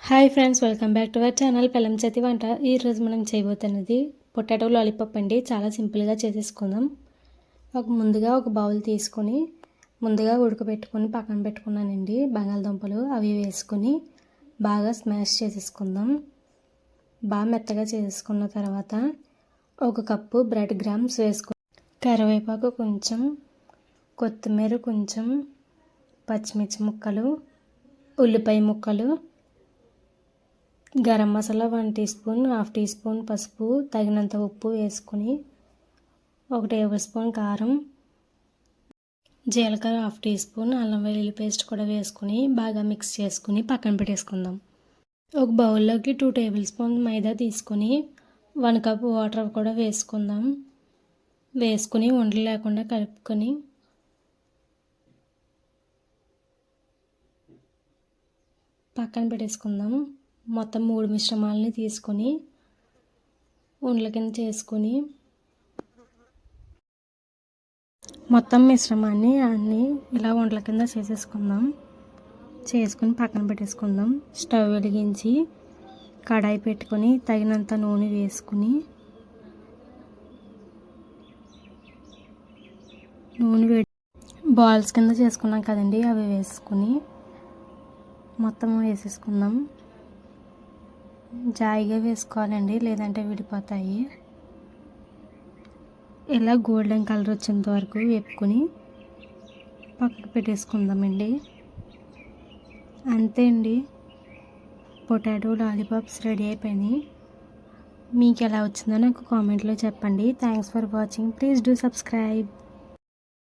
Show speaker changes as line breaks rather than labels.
Hi friends, welcome back to our channel పెళ్ళం చేతి వంట. ఈరోజు మనం చేయబోతున్నది పొటాటో లాలీపాప్ అండి. చాలా సింపుల్గా చేసేసుకుందాం. ముందుగా ఒక బౌల్ తీసుకొని ముందుగా ఉడకబెట్టుకొని పక్కన పెట్టుకున్నానండి. బంగాళదుంపలు అవి వేసుకొని బాగా స్మాష్ చేసేసుకుందాం. బాగా మెత్తగా చేసేసుకున్న తర్వాత ఒక కప్పు బ్రెడ్ గ్రామ్స్ వేసుకొని కరివేపాకు కొంచెం, కొత్తిమీర కొంచెం, పచ్చిమిర్చి ముక్కలు, ఉల్లిపాయ ముక్కలు, garam masala 1 teaspoon, half teaspoon పసుపు, తగినంత ఉప్పు వేసుకొని 1 టేబుల్ స్పూన్ కారం, జీలకర్ర హాఫ్ టీ స్పూన్, అల్లం వెల్లుల్లి పేస్ట్ కూడా వేసుకొని బాగా మిక్స్ చేసుకుని పక్కన పెట్టేసుకుందాం. ఒక బౌల్లోకి 2 టేబుల్ స్పూన్ మైదా తీసుకొని 1 కప్ వాటర్ కూడా వేసుకుందాం. వేసుకుని ఉండలు లేకుండా కలుపుకొని పక్కన పెట్టేసుకుందాం. మొత్తం 3 మిశ్రమాలని తీసుకొని ఉండల కింద చేసుకొని మొత్తం మిశ్రమాన్ని అన్నీ ఇలా ఉండల కింద చేసేసుకుందాం. చేసుకుని పక్కన పెట్టేసుకుందాం. స్టవ్ వెలిగించి కడాయి పెట్టుకొని తగినంత నూనె వేసుకుని నూనె బాల్స్ కింద చేసుకున్నాం కదండి, అవి వేసుకుని మొత్తం వేసేసుకుందాం. జాయిగా వేసుకోవాలండి, లేదంటే విడిపోతాయి. ఇలా గోల్డెన్ కలర్ వచ్చేంత వరకు వేపుకొని పక్కకు పెట్టేసుకుందామండి. అంతే అండి, పొటాటో లాలీపాప్స్ రెడీ అయిపోయినాయి. మీకు ఎలా వచ్చిందో నాకు కామెంట్లో చెప్పండి. Thanks for watching. Please do subscribe.